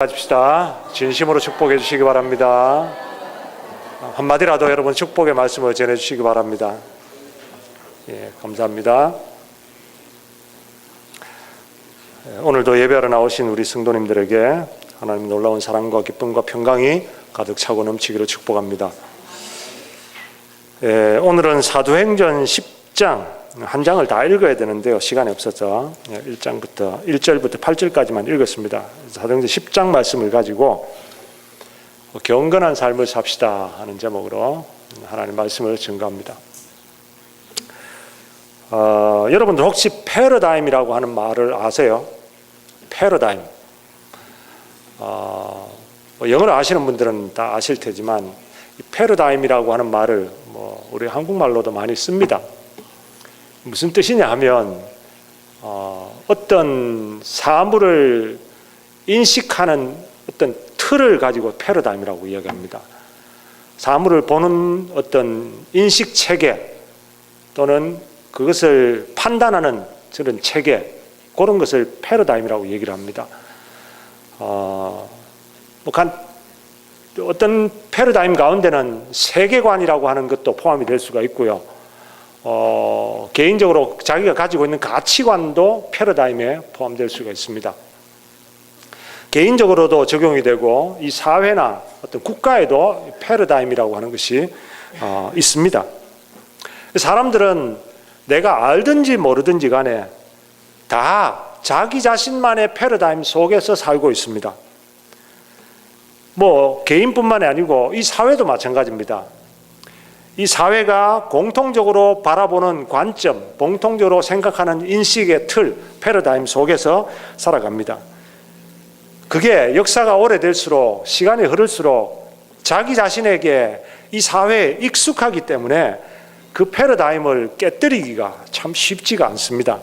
가집시다. 진심으로 축복해 주시기 바랍니다. 한마디라도 여러분 축복의 말씀을 전해 주시기 바랍니다. 예, 감사합니다. 오늘도 예배하러 나오신 우리 성도님들에게 하나님 놀라운 사랑과 기쁨과 평강이 가득 차고 넘치기를 축복합니다. 예, 오늘은 사도행전 10장 한 장을 다 읽어야 되는데요, 시간이 없어서 1절부터 8절까지만 읽었습니다. 사도행전 10장 말씀을 가지고 경건한 삶을 삽시다 하는 제목으로 하나님 말씀을 증거합니다. 여러분들 혹시 패러다임이라고 하는 말을 아세요? 패러다임. 영어를 아시는 분들은 다 아실 테지만 이 패러다임이라고 하는 말을 우리 한국말로도 많이 씁니다. 무슨 뜻이냐 하면 어떤 사물을 인식하는 어떤 틀을 가지고 패러다임이라고 이야기합니다. 사물을 보는 어떤 인식 체계 또는 그것을 판단하는 그런 체계, 그런 것을 패러다임이라고 얘기를 합니다. 어떤 패러다임 가운데는 세계관이라고 하는 것도 포함이 될 수가 있고요. 개인적으로 자기가 가지고 있는 가치관도 패러다임에 포함될 수가 있습니다. 개인적으로도 적용이 되고 이 사회나 어떤 국가에도 패러다임이라고 하는 것이 있습니다. 사람들은 내가 알든지 모르든지 간에 다 자기 자신만의 패러다임 속에서 살고 있습니다. 개인뿐만이 아니고 이 사회도 마찬가지입니다. 이 사회가 공통적으로 바라보는 관점, 공통적으로 생각하는 인식의 틀, 패러다임 속에서 살아갑니다. 그게 역사가 오래될수록, 시간이 흐를수록 자기 자신에게 이 사회에 익숙하기 때문에 그 패러다임을 깨뜨리기가 참 쉽지가 않습니다.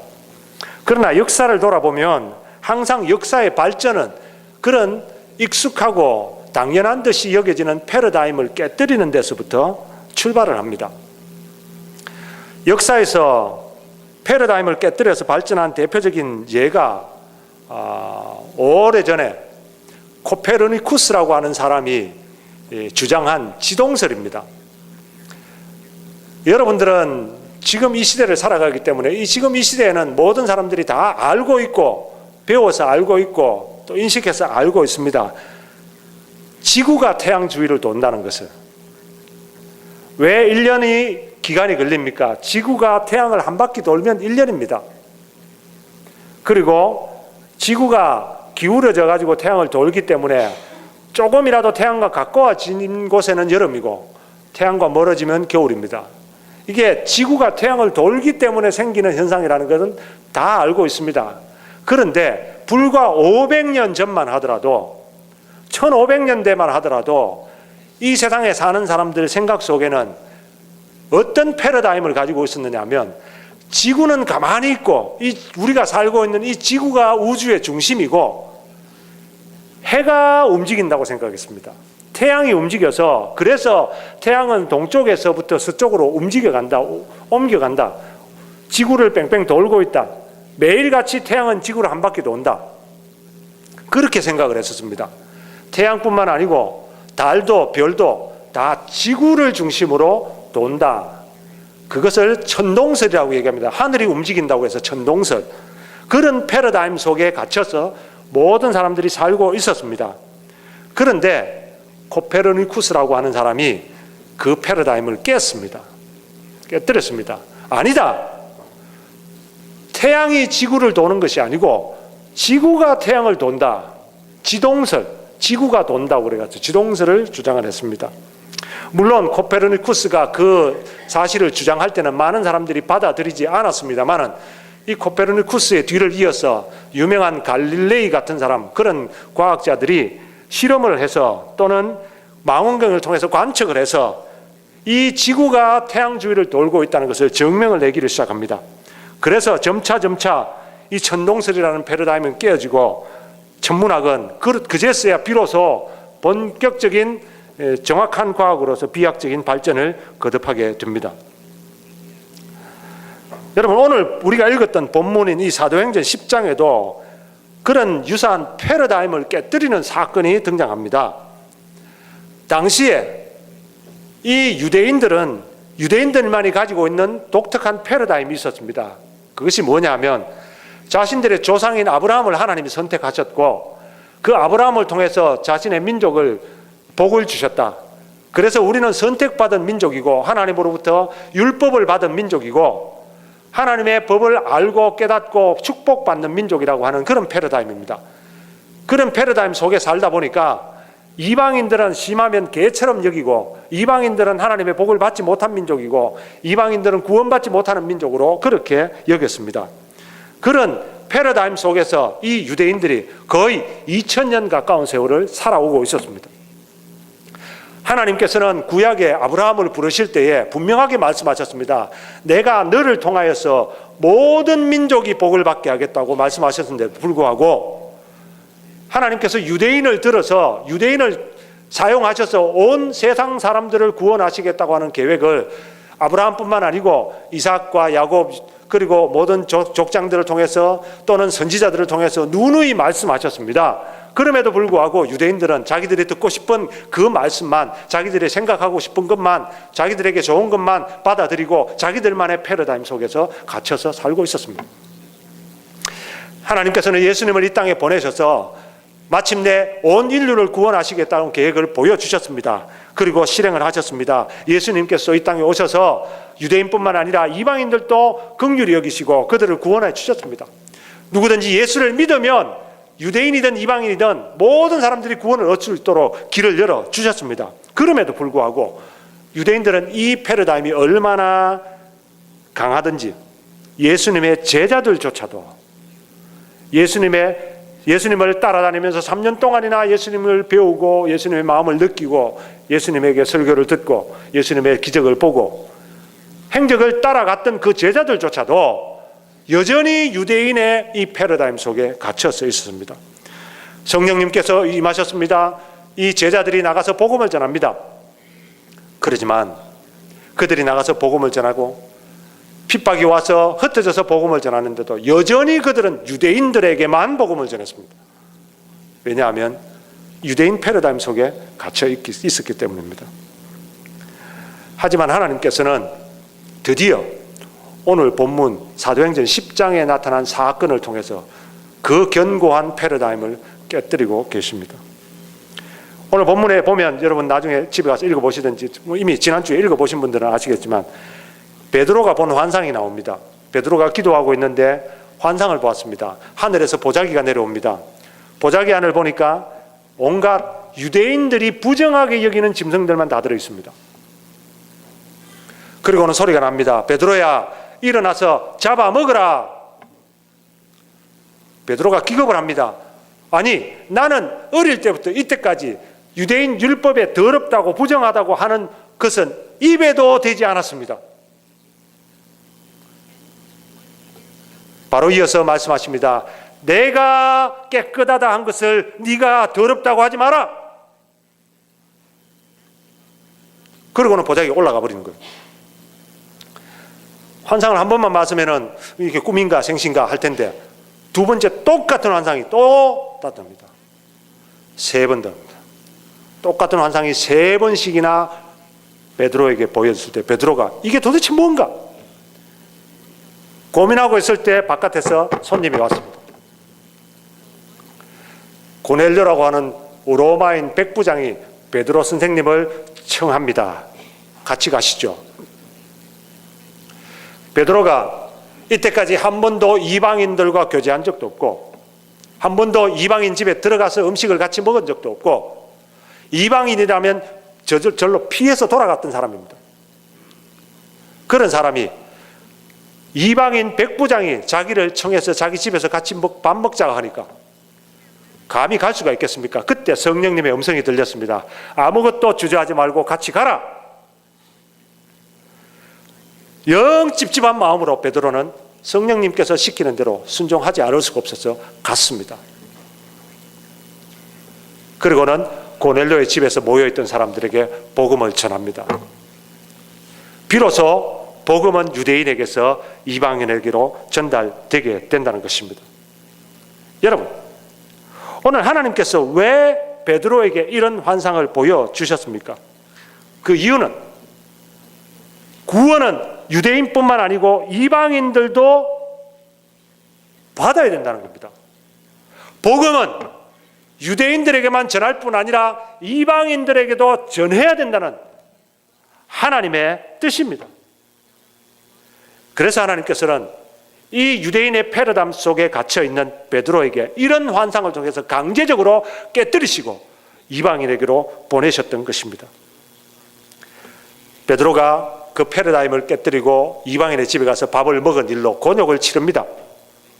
그러나 역사를 돌아보면 항상 역사의 발전은 그런 익숙하고 당연한 듯이 여겨지는 패러다임을 깨뜨리는 데서부터 출발을 합니다. 역사에서 패러다임을 깨뜨려서 발전한 대표적인 예가 오래전에 코페르니쿠스라고 하는 사람이 주장한 지동설입니다. 여러분들은 지금 이 시대를 살아가기 때문에 지금 이 시대에는 모든 사람들이 다 알고 있고 배워서 알고 있고 또 인식해서 알고 있습니다. 지구가 태양 주위를 돈다는 것을. 왜 1년이 기간이 걸립니까? 지구가 태양을 한 바퀴 돌면 1년입니다. 그리고 지구가 기울어져 가지고 태양을 돌기 때문에 조금이라도 태양과 가까워진 곳에는 여름이고 태양과 멀어지면 겨울입니다. 이게 지구가 태양을 돌기 때문에 생기는 현상이라는 것은 다 알고 있습니다. 그런데 불과 500년 전만 하더라도 1500년대만 하더라도 이 세상에 사는 사람들 생각 속에는 어떤 패러다임을 가지고 있었느냐 하면 지구는 가만히 있고 우리가 살고 있는 이 지구가 우주의 중심이고 해가 움직인다고 생각했습니다. 태양이 움직여서 그래서 태양은 동쪽에서부터 서쪽으로 옮겨간다. 지구를 뺑뺑 돌고 있다. 매일같이 태양은 지구를 한 바퀴 돈다. 그렇게 생각을 했었습니다. 태양뿐만 아니고 달도 별도 다 지구를 중심으로 돈다. 그것을 천동설이라고 얘기합니다. 하늘이 움직인다고 해서 천동설. 그런 패러다임 속에 갇혀서 모든 사람들이 살고 있었습니다. 그런데 코페르니쿠스라고 하는 사람이 그 패러다임을 깼습니다. 깨뜨렸습니다. 아니다. 태양이 지구를 도는 것이 아니고 지구가 태양을 돈다. 지동설. 지구가 돈다고 그래가지고 지동설을 주장을 했습니다. 물론 코페르니쿠스가 그 사실을 주장할 때는 많은 사람들이 받아들이지 않았습니다만은 이 코페르니쿠스의 뒤를 이어서 유명한 갈릴레이 같은 사람, 그런 과학자들이 실험을 해서 또는 망원경을 통해서 관측을 해서 이 지구가 태양 주위를 돌고 있다는 것을 증명을 내기를 시작합니다. 그래서 점차 이 천동설이라는 패러다임은 깨어지고 천문학은 그제서야 비로소 본격적인 정확한 과학으로서 비약적인 발전을 거듭하게 됩니다. 여러분, 오늘 우리가 읽었던 본문인 이 사도행전 10장에도 그런 유사한 패러다임을 깨뜨리는 사건이 등장합니다. 당시에 이 유대인들만이 가지고 있는 독특한 패러다임이 있었습니다. 그것이 뭐냐면 자신들의 조상인 아브라함을 하나님이 선택하셨고 그 아브라함을 통해서 자신의 민족을 복을 주셨다. 그래서 우리는 선택받은 민족이고 하나님으로부터 율법을 받은 민족이고 하나님의 법을 알고 깨닫고 축복받는 민족이라고 하는 그런 패러다임입니다. 그런 패러다임 속에 살다 보니까 이방인들은 심하면 개처럼 여기고 이방인들은 하나님의 복을 받지 못한 민족이고 이방인들은 구원받지 못하는 민족으로 그렇게 여겼습니다. 그런 패러다임 속에서 이 유대인들이 거의 2000년 가까운 세월을 살아오고 있었습니다. 하나님께서는 구약에 아브라함을 부르실 때에 분명하게 말씀하셨습니다. 내가 너를 통하여서 모든 민족이 복을 받게 하겠다고 말씀하셨는데도 불구하고 하나님께서 유대인을 들어서 유대인을 사용하셔서 온 세상 사람들을 구원하시겠다고 하는 계획을 아브라함뿐만 아니고 이삭과 야곱 그리고 모든 족장들을 통해서 또는 선지자들을 통해서 누누이 말씀하셨습니다. 그럼에도 불구하고 유대인들은 자기들이 듣고 싶은 그 말씀만, 자기들이 생각하고 싶은 것만, 자기들에게 좋은 것만 받아들이고 자기들만의 패러다임 속에서 갇혀서 살고 있었습니다. 하나님께서는 예수님을 이 땅에 보내셔서 마침내 온 인류를 구원하시겠다는 계획을 보여주셨습니다. 그리고 실행을 하셨습니다. 예수님께서 이 땅에 오셔서 유대인뿐만 아니라 이방인들도 긍휼히 여기시고 그들을 구원해 주셨습니다. 누구든지 예수를 믿으면 유대인이든 이방인이든 모든 사람들이 구원을 얻을 수 있도록 길을 열어 주셨습니다. 그럼에도 불구하고 유대인들은 이 패러다임이 얼마나 강하든지 예수님의 제자들조차도 예수님을 따라다니면서 3년 동안이나 예수님을 배우고 예수님의 마음을 느끼고 예수님에게 설교를 듣고 예수님의 기적을 보고 행적을 따라갔던 그 제자들조차도 여전히 유대인의 이 패러다임 속에 갇혀서 있었습니다. 성령님께서 임하셨습니다. 이 제자들이 나가서 복음을 전합니다. 그러지만 그들이 나가서 복음을 전하고 핍박이 와서 흩어져서 복음을 전하는데도 여전히 그들은 유대인들에게만 복음을 전했습니다. 왜냐하면 유대인 패러다임 속에 갇혀 있었기 때문입니다. 하지만 하나님께서는 드디어 오늘 본문 사도행전 10장에 나타난 사건을 통해서 그 견고한 패러다임을 깨뜨리고 계십니다. 오늘 본문에 보면 여러분 나중에 집에 가서 읽어보시든지 이미 지난주에 읽어보신 분들은 아시겠지만 베드로가 본 환상이 나옵니다. 베드로가 기도하고 있는데 환상을 보았습니다. 하늘에서 보자기가 내려옵니다. 보자기 안을 보니까 온갖 유대인들이 부정하게 여기는 짐승들만 다 들어있습니다. 그리고는 소리가 납니다. 베드로야 일어나서 잡아먹으라. 베드로가 기겁을 합니다. 아니 나는 어릴 때부터 이때까지 유대인 율법에 더럽다고 부정하다고 하는 것은 입에도 대지 않았습니다. 바로 이어서 말씀하십니다. 내가 깨끗하다 한 것을 네가 더럽다고 하지 마라. 그러고는 보자기가 올라가 버리는 거예요. 환상을 한 번만 봤으면 이게 꿈인가 생신가 할 텐데 두 번째 똑같은 환상이 또 나타납니다. 세 번 더. 똑같은 환상이 세 번씩이나 베드로에게 보였을 때 베드로가 이게 도대체 뭔가 고민하고 있을 때 바깥에서 손님이 왔습니다. 고넬료라고 하는 로마인 백부장이 베드로 선생님을 청합니다. 같이 가시죠. 베드로가 이때까지 한 번도 이방인들과 교제한 적도 없고 한 번도 이방인 집에 들어가서 음식을 같이 먹은 적도 없고 이방인이라면 절로 피해서 돌아갔던 사람입니다. 그런 사람이 이방인 백부장이 자기를 청해서 자기 집에서 같이 밥 먹자고 하니까 감히 갈 수가 있겠습니까? 그때 성령님의 음성이 들렸습니다. 아무것도 주저하지 말고 같이 가라. 영 찝찝한 마음으로 베드로는 성령님께서 시키는 대로 순종하지 않을 수가 없어서 갔습니다. 그리고는 고넬료의 집에서 모여있던 사람들에게 복음을 전합니다. 비로소 복음은 유대인에게서 이방인에게로 전달되게 된다는 것입니다. 여러분, 오늘 하나님께서 왜 베드로에게 이런 환상을 보여주셨습니까? 그 이유는 구원은 유대인뿐만 아니고 이방인들도 받아야 된다는 겁니다. 복음은 유대인들에게만 전할 뿐 아니라 이방인들에게도 전해야 된다는 하나님의 뜻입니다. 그래서 하나님께서는 이 유대인의 패러다임 속에 갇혀 있는 베드로에게 이런 환상을 통해서 강제적으로 깨뜨리시고 이방인에게로 보내셨던 것입니다. 베드로가 그 패러다임을 깨뜨리고 이방인의 집에 가서 밥을 먹은 일로 곤욕을 치릅니다.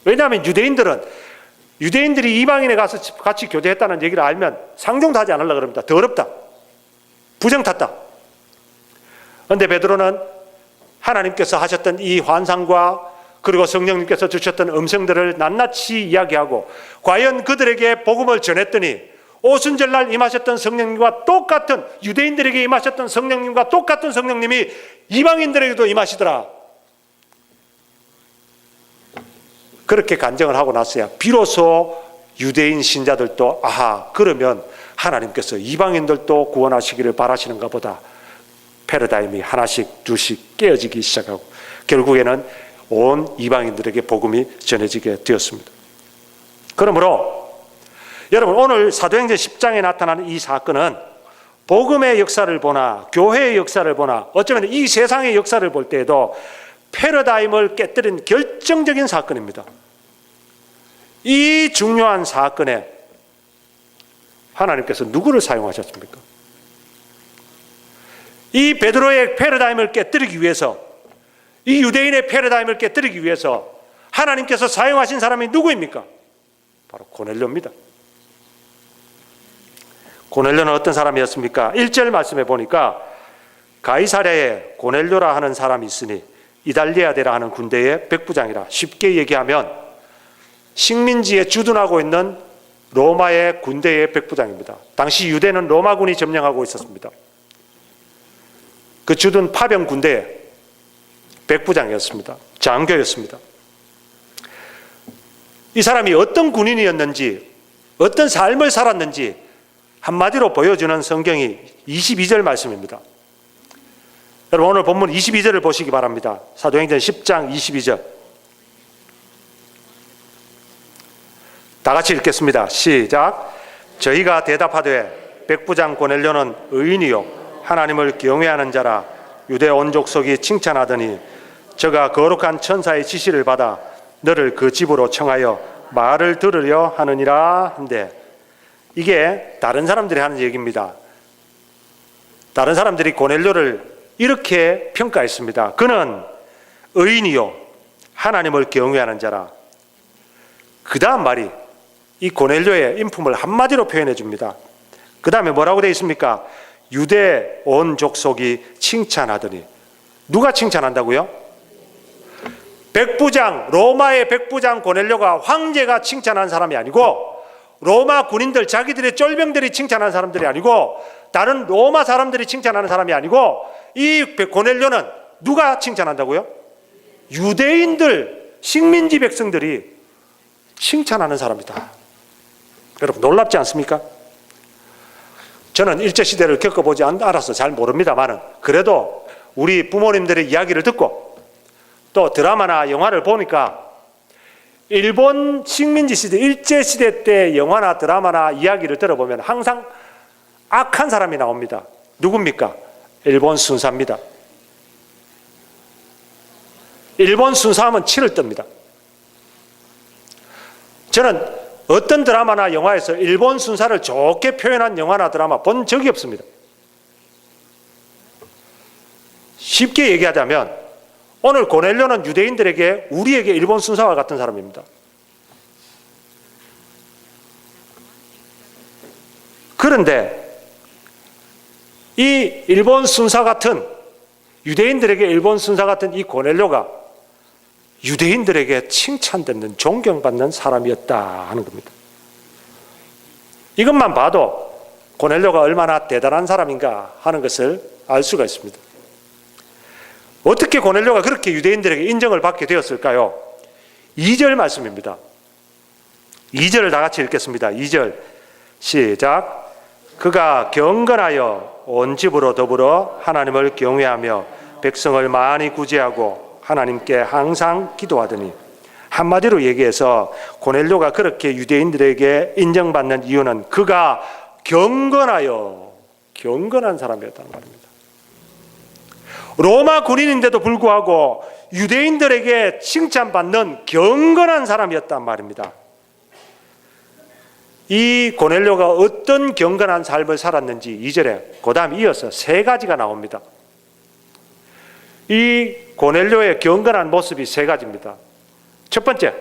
왜냐하면 유대인들이 이방인에 가서 같이 교제했다는 얘기를 알면 상종도 하지 않으려고 합니다. 더럽다, 부정 탔다. 그런데 베드로는 하나님께서 하셨던 이 환상과 그리고 성령님께서 주셨던 음성들을 낱낱이 이야기하고 과연 그들에게 복음을 전했더니 오순절날 임하셨던 성령님과 똑같은, 유대인들에게 임하셨던 성령님과 똑같은 성령님이 이방인들에게도 임하시더라. 그렇게 간증을 하고 나서야 비로소 유대인 신자들도 아하, 그러면 하나님께서 이방인들도 구원하시기를 바라시는가 보다. 패러다임이 하나씩 둘씩 깨어지기 시작하고 결국에는 온 이방인들에게 복음이 전해지게 되었습니다. 그러므로 여러분, 오늘 사도행전 10장에 나타나는 이 사건은 복음의 역사를 보나 교회의 역사를 보나 어쩌면 이 세상의 역사를 볼 때에도 패러다임을 깨뜨린 결정적인 사건입니다. 이 중요한 사건에 하나님께서 누구를 사용하셨습니까? 이 베드로의 패러다임을 깨뜨리기 위해서, 이 유대인의 패러다임을 깨뜨리기 위해서 하나님께서 사용하신 사람이 누구입니까? 바로 고넬료입니다. 고넬료는 어떤 사람이었습니까? 1절 말씀에 보니까 가이사랴에 고넬료라 하는 사람이 있으니 이달리아데라 하는 군대의 백부장이라. 쉽게 얘기하면 식민지에 주둔하고 있는 로마의 군대의 백부장입니다. 당시 유대는 로마군이 점령하고 있었습니다. 그 주둔 파병 군대의 백부장이었습니다. 장교였습니다. 이 사람이 어떤 군인이었는지, 어떤 삶을 살았는지 한마디로 보여주는 성경이 22절 말씀입니다. 여러분, 오늘 본문 22절을 보시기 바랍니다. 사도행전 10장 22절. 다 같이 읽겠습니다. 시작. 저희가 대답하되 백부장 고넬료는 의인이요 하나님을 경외하는 자라. 유대 온 족속이 칭찬하더니 저가 거룩한 천사의 지시를 받아 너를 그 집으로 청하여 말을 들으려 하느니라 한데, 이게 다른 사람들이 하는 얘기입니다. 다른 사람들이 고넬료를 이렇게 평가했습니다. 그는 의인이요 하나님을 경외하는 자라. 그 다음 말이 이 고넬료의 인품을 한마디로 표현해 줍니다. 그 다음에 뭐라고 되어 있습니까? 유대 온 족속이 칭찬하더니. 누가 칭찬한다고요? 백부장, 로마의 백부장 고넬료가, 황제가 칭찬한 사람이 아니고, 로마 군인들, 자기들의 쫄병들이 칭찬하는 사람들이 아니고, 다른 로마 사람들이 칭찬하는 사람이 아니고, 이 고넬료는 누가 칭찬한다고요? 유대인들, 식민지 백성들이 칭찬하는 사람이다. 여러분, 놀랍지 않습니까? 저는 일제시대를 겪어보지 않아서 잘 모릅니다만, 그래도 우리 부모님들의 이야기를 듣고 또 드라마나 영화를 보니까 일본 식민지 시대, 일제시대 때 영화나 드라마나 이야기를 들어보면 항상 악한 사람이 나옵니다. 누굽니까? 일본 순사입니다. 일본 순사하면 치를 떱니다. 저는 어떤 드라마나 영화에서 일본 순사를 좋게 표현한 영화나 드라마 본 적이 없습니다. 쉽게 얘기하자면 오늘 고넬료는 유대인들에게, 우리에게 일본 순사와 같은 사람입니다. 그런데 이 일본 순사 같은, 유대인들에게 일본 순사 같은 이 고넬료가 유대인들에게 칭찬받는, 존경받는 사람이었다 하는 겁니다. 이것만 봐도 고넬료가 얼마나 대단한 사람인가 하는 것을 알 수가 있습니다. 어떻게 고넬료가 그렇게 유대인들에게 인정을 받게 되었을까요? 2절 말씀입니다. 2절을 다 같이 읽겠습니다. 2절 시작. 그가 경건하여 온 집으로 더불어 하나님을 경외하며 백성을 많이 구제하고 하나님께 항상 기도하더니. 한마디로 얘기해서 고넬료가 그렇게 유대인들에게 인정받는 이유는 그가 경건한 사람이었다는 말입니다. 로마 군인인데도 불구하고 유대인들에게 칭찬받는 경건한 사람이었단 말입니다. 이 고넬료가 어떤 경건한 삶을 살았는지 2절에 그 다음 이어서 3가지가 나옵니다. 이 고넬료의 경건한 모습이 3가지입니다. 첫 번째,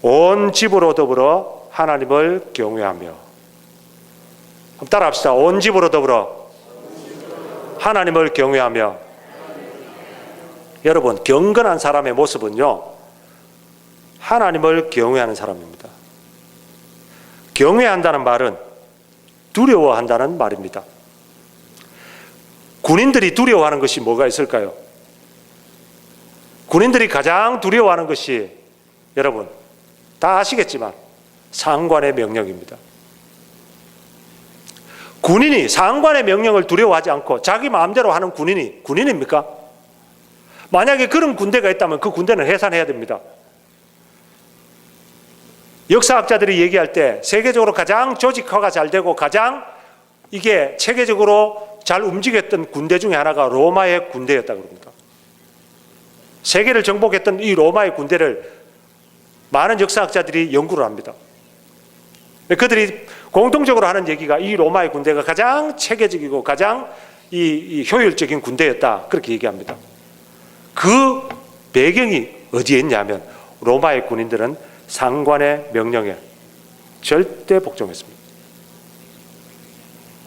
온 집으로 더불어 하나님을 경외하며. 한번 따라합시다. 온 집으로 더불어 하나님을 경외하며. 여러분, 경건한 사람의 모습은요, 하나님을 경외하는 사람입니다. 경외한다는 말은 두려워한다는 말입니다. 군인들이 두려워하는 것이 뭐가 있을까요? 군인들이 가장 두려워하는 것이 여러분 다 아시겠지만 상관의 명령입니다. 군인이 상관의 명령을 두려워하지 않고 자기 마음대로 하는 군인이 군인입니까? 만약에 그런 군대가 있다면 그 군대는 해산해야 됩니다. 역사학자들이 얘기할 때 세계적으로 가장 조직화가 잘 되고 가장 이게 체계적으로 잘 움직였던 군대 중에 하나가 로마의 군대였다고 합니다. 세계를 정복했던 이 로마의 군대를 많은 역사학자들이 연구를 합니다. 그들이 공통적으로 하는 얘기가 이 로마의 군대가 가장 체계적이고 가장 이 효율적인 군대였다, 그렇게 얘기합니다. 그 배경이 어디에 있냐면 로마의 군인들은 상관의 명령에 절대 복종했습니다.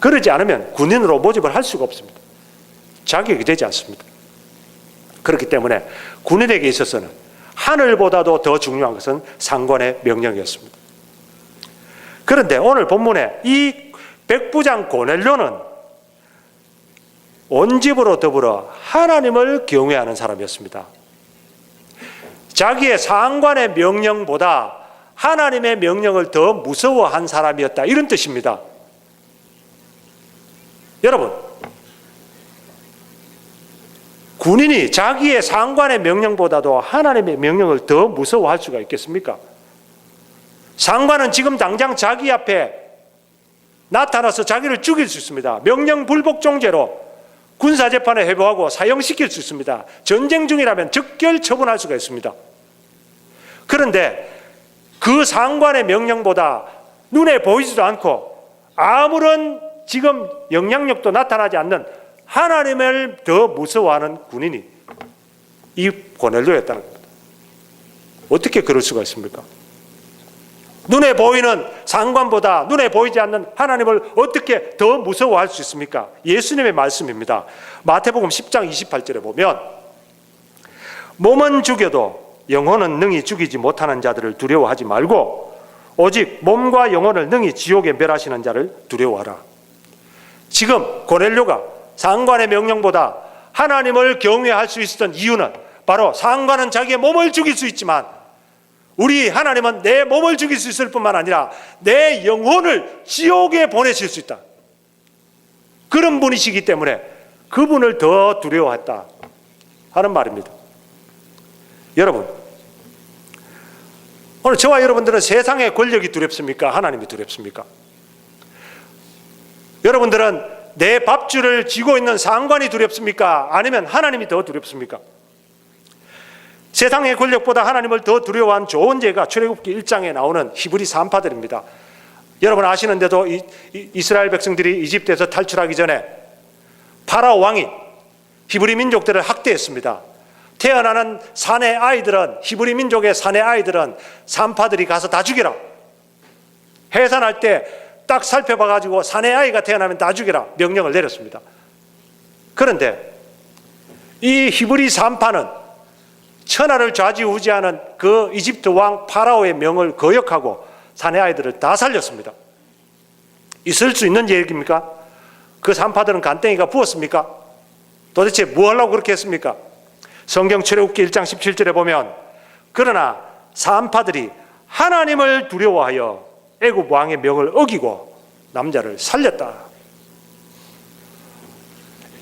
그러지 않으면 군인으로 모집을 할 수가 없습니다. 자격이 되지 않습니다. 그렇기 때문에 군인에게 있어서는 하늘보다도 더 중요한 것은 상관의 명령이었습니다. 그런데 오늘 본문에 이 백부장 고넬료는 온 집으로 더불어 하나님을 경외하는 사람이었습니다. 자기의 상관의 명령보다 하나님의 명령을 더 무서워한 사람이었다, 이런 뜻입니다. 여러분, 군인이 자기의 상관의 명령보다도 하나님의 명령을 더 무서워할 수가 있겠습니까? 상관은 지금 당장 자기 앞에 나타나서 자기를 죽일 수 있습니다. 명령 불복종죄로 군사재판에 회부하고 사형시킬 수 있습니다. 전쟁 중이라면 즉결 처분할 수가 있습니다. 그런데 그 상관의 명령보다 눈에 보이지도 않고 아무런 지금 영향력도 나타나지 않는 하나님을 더 무서워하는 군인이 이 고넬료였다는 겁니다. 어떻게 그럴 수가 있습니까? 눈에 보이는 상관보다 눈에 보이지 않는 하나님을 어떻게 더 무서워할 수 있습니까? 예수님의 말씀입니다. 마태복음 10장 28절에 보면 몸은 죽여도 영혼은 능히 죽이지 못하는 자들을 두려워하지 말고 오직 몸과 영혼을 능히 지옥에 멸하시는 자를 두려워하라. 지금 고넬료가 상관의 명령보다 하나님을 경외할 수 있었던 이유는 바로 상관은 자기의 몸을 죽일 수 있지만 우리 하나님은 내 몸을 죽일 수 있을 뿐만 아니라 내 영혼을 지옥에 보내실 수 있다. 그런 분이시기 때문에 그분을 더 두려워했다 하는 말입니다. 여러분, 오늘 저와 여러분들은 세상의 권력이 두렵습니까? 하나님이 두렵습니까? 여러분들은 내 밥줄을 쥐고 있는 상관이 두렵습니까? 아니면 하나님이 더 두렵습니까? 세상의 권력보다 하나님을 더 두려워한 좋은 죄가 출애굽기 1장에 나오는 히브리 산파들입니다. 여러분 아시는데도 이스라엘 백성들이 이집트에서 탈출하기 전에 파라오 왕이 히브리 민족들을 학대했습니다. 태어나는 사내 아이들은, 히브리 민족의 사내 아이들은 산파들이 가서 다 죽여라. 해산할 때 딱 살펴봐가지고 사내 아이가 태어나면 다 죽여라 명령을 내렸습니다. 그런데 이 히브리 산파는 천하를 좌지우지하는 그 이집트 왕 파라오의 명을 거역하고 사내 아이들을 다 살렸습니다. 있을 수 있는 얘기입니까? 그 산파들은 간땡이가 부었습니까? 도대체 뭐 하려고 그렇게 했습니까? 성경 출애굽기 1장 17절에 보면 그러나 산파들이 하나님을 두려워하여 애굽 왕의 명을 어기고 남자를 살렸다.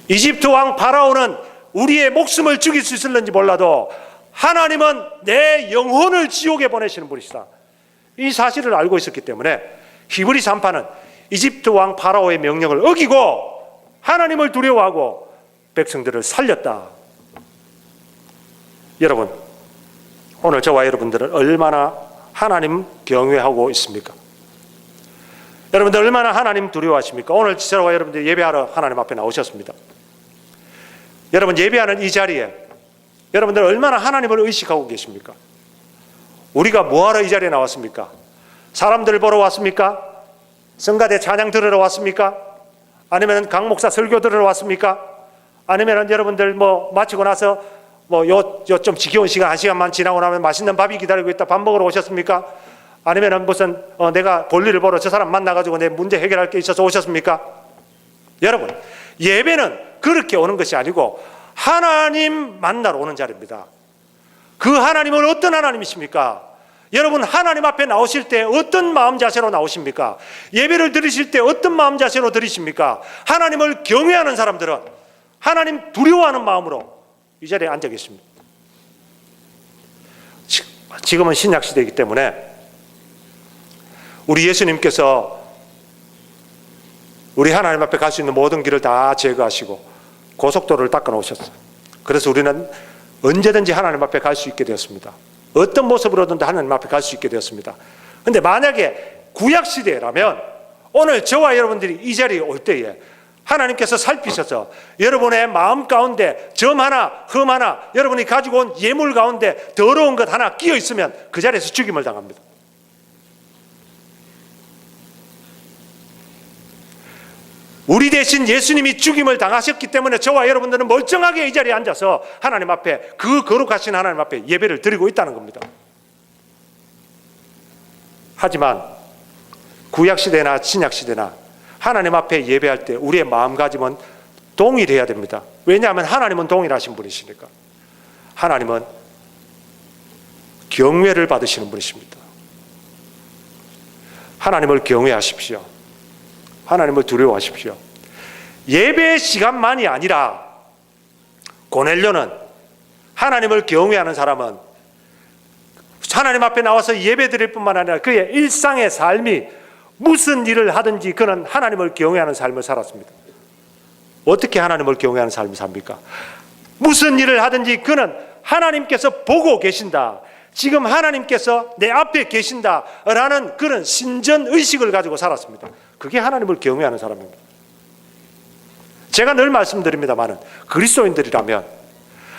이집트 왕 바라오는 우리의 목숨을 죽일 수 있을는지 몰라도 하나님은 내 영혼을 지옥에 보내시는 분이시다. 이 사실을 알고 있었기 때문에 히브리 산파는 이집트 왕 바라오의 명령을 어기고 하나님을 두려워하고 백성들을 살렸다. 여러분, 오늘 저와 여러분들은 얼마나 하나님 경외하고 있습니까? 여러분들 얼마나 하나님 두려워하십니까? 오늘 저와 여러분들 예배하러 하나님 앞에 나오셨습니다. 여러분, 예배하는 이 자리에 여러분들 얼마나 하나님을 의식하고 계십니까? 우리가 뭐하러 이 자리에 나왔습니까? 사람들 보러 왔습니까? 성가대 찬양 들으러 왔습니까? 아니면 강 목사 설교 들으러 왔습니까? 아니면 여러분들 마치고 나서 좀 지겨운 시간 1시간만 지나고 나면 맛있는 밥이 기다리고 있다 밥 먹으러 오셨습니까? 아니면 무슨 내가 볼일을 보러 저 사람 만나가지고 내 문제 해결할 게 있어서 오셨습니까? 여러분, 예배는 그렇게 오는 것이 아니고 하나님 만나러 오는 자리입니다. 그 하나님은 어떤 하나님이십니까? 여러분, 하나님 앞에 나오실 때 어떤 마음 자세로 나오십니까? 예배를 드리실 때 어떤 마음 자세로 드리십니까? 하나님을 경외하는 사람들은 하나님 두려워하는 마음으로 이 자리에 앉아 계십니다. 지금은 신약시대이기 때문에 우리 예수님께서 우리 하나님 앞에 갈 수 있는 모든 길을 다 제거하시고 고속도로를 닦아 놓으셨어요. 그래서 우리는 언제든지 하나님 앞에 갈 수 있게 되었습니다. 어떤 모습으로든 하나님 앞에 갈 수 있게 되었습니다. 그런데 만약에 구약시대라면 오늘 저와 여러분들이 이 자리에 올 때에 하나님께서 살피셔서 여러분의 마음 가운데 점 하나, 흠 하나, 여러분이 가지고 온 예물 가운데 더러운 것 하나 끼어 있으면 그 자리에서 죽임을 당합니다. 우리 대신 예수님이 죽임을 당하셨기 때문에 저와 여러분들은 멀쩡하게 이 자리에 앉아서 하나님 앞에, 그 거룩하신 하나님 앞에 예배를 드리고 있다는 겁니다. 하지만 구약시대나 신약시대나 하나님 앞에 예배할 때 우리의 마음가짐은 동일해야 됩니다. 왜냐하면 하나님은 동일하신 분이시니까. 하나님은 경외를 받으시는 분이십니다. 하나님을 경외하십시오. 하나님을 두려워하십시오. 예배 시간만이 아니라 고넬료는, 하나님을 경외하는 사람은 하나님 앞에 나와서 예배 드릴 뿐만 아니라 그의 일상의 삶이 무슨 일을 하든지 그는 하나님을 경외하는 삶을 살았습니다. 어떻게 하나님을 경외하는 삶을 삽니까? 무슨 일을 하든지 그는 하나님께서 보고 계신다, 지금 하나님께서 내 앞에 계신다라는 그런 신전의식을 가지고 살았습니다. 그게 하나님을 경외하는 사람입니다. 제가 늘 말씀드립니다마는 그리스도인들이라면,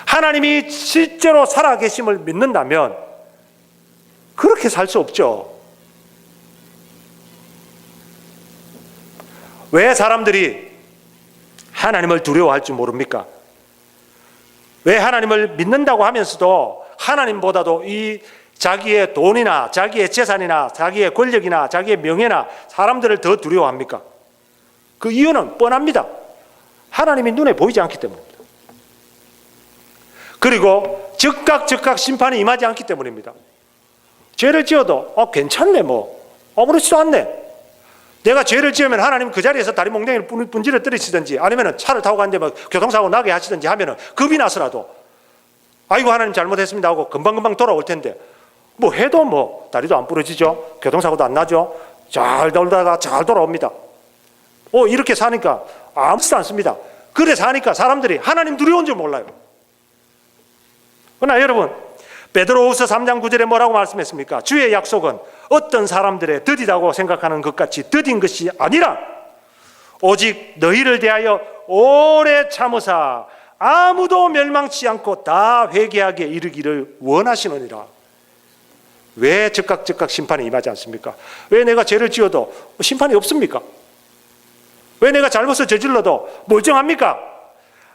하나님이 실제로 살아계심을 믿는다면 그렇게 살 수 없죠. 왜 사람들이 하나님을 두려워할 줄 모릅니까? 왜 하나님을 믿는다고 하면서도 하나님보다도 이 자기의 돈이나 자기의 재산이나 자기의 권력이나 자기의 명예나 사람들을 더 두려워합니까? 그 이유는 뻔합니다. 하나님이 눈에 보이지 않기 때문입니다. 그리고 즉각 심판이 임하지 않기 때문입니다. 죄를 지어도 괜찮네, 아무렇지도 않네. 내가 죄를 지으면 하나님 그 자리에서 다리 몽둥이를 분지를 때리시든지 아니면 차를 타고 가는데 교통사고 나게 하시든지 하면 겁이 나서라도 아이고 하나님 잘못했습니다 하고 금방금방 돌아올 텐데, 해도 다리도 안 부러지죠. 교통사고도 안 나죠. 잘 돌다가 잘 돌아옵니다. 이렇게 사니까 아무렇지도 않습니다. 그래 사니까 사람들이 하나님 두려운 줄 몰라요. 그러나 여러분, 베드로후서 3장 9절에 뭐라고 말씀했습니까? 주의 약속은 어떤 사람들의 더디다고 생각하는 것 같이 더딘 것이 아니라 오직 너희를 대하여 오래 참으사 아무도 멸망치 않고 다 회개하게 이르기를 원하시느니라. 왜 즉각 심판이 임하지 않습니까? 왜 내가 죄를 지어도 심판이 없습니까? 왜 내가 잘못을 저질러도 멀쩡합니까?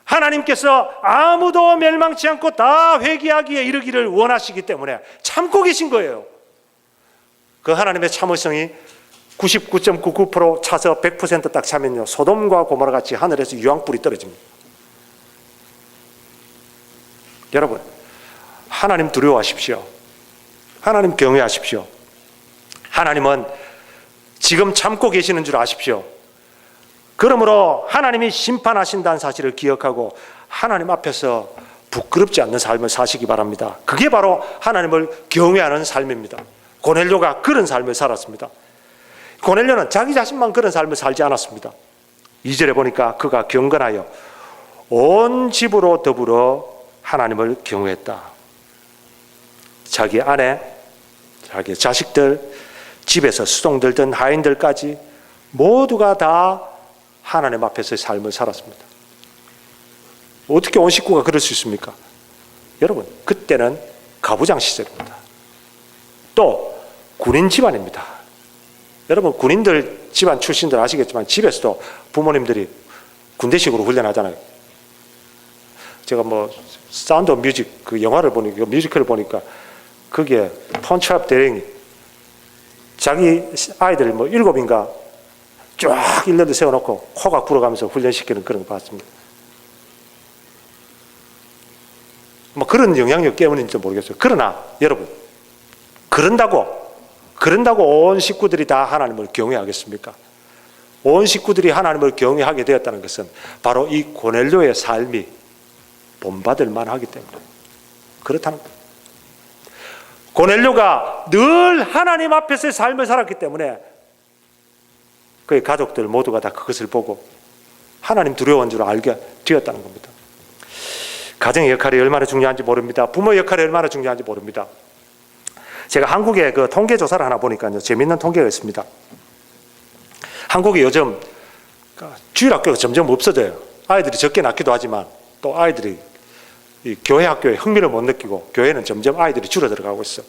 하나님께서 아무도 멸망치 않고 다 회개하기에 이르기를 원하시기 때문에 참고 계신 거예요. 그 하나님의 참을성이 99.99% 차서 100% 딱 차면요, 소돔과 고모라 같이 하늘에서 유황불이 떨어집니다. 여러분, 하나님 두려워하십시오. 하나님 경외하십시오. 하나님은 지금 참고 계시는 줄 아십시오. 그러므로 하나님이 심판하신다는 사실을 기억하고 하나님 앞에서 부끄럽지 않는 삶을 사시기 바랍니다. 그게 바로 하나님을 경외하는 삶입니다. 고넬료가 그런 삶을 살았습니다. 고넬료는 자기 자신만 그런 삶을 살지 않았습니다. 2절에 보니까 그가 경건하여 온 집으로 더불어 하나님을 경외했다. 자기 아내, 자기 자식들, 집에서 수동들든 하인들까지 모두가 다 하나님 앞에서의 삶을 살았습니다. 어떻게 온 식구가 그럴 수 있습니까? 여러분, 그때는 가부장 시절입니다. 또 군인 집안입니다. 여러분, 군인들 집안 출신들 아시겠지만 집에서도 부모님들이 군대식으로 훈련하잖아요. 제가 사운드 오브 뮤직 그 영화를 보니까, 뮤지컬을 보니까 거기에 펀치업 대령이 자기 아이들 7인가 쫙 일렬로 세워놓고 코가 굴어가면서 훈련시키는 그런 거 봤습니다. 그런 영향력 때문인지 모르겠어요. 그러나 여러분, 그런다고 온 식구들이 다 하나님을 경외하겠습니까? 온 식구들이 하나님을 경외하게 되었다는 것은 바로 이 고넬료의 삶이 본받을 만하기 때문에 그렇다는 거예요. 고넬료가 늘 하나님 앞에서의 삶을 살았기 때문에 그의 가족들 모두가 다 그것을 보고 하나님 두려운 줄 알게 되었다는 겁니다. 가정의 역할이 얼마나 중요한지 모릅니다. 부모의 역할이 얼마나 중요한지 모릅니다. 제가 한국의 그 통계 조사를 하나 보니까요, 재미있는 통계가 있습니다. 한국이 요즘 주일학교가 점점 없어져요. 아이들이 적게 낳기도 하지만 또 아이들이 이 교회 학교에 흥미를 못 느끼고 교회는 점점 아이들이 줄어들어가고 있어.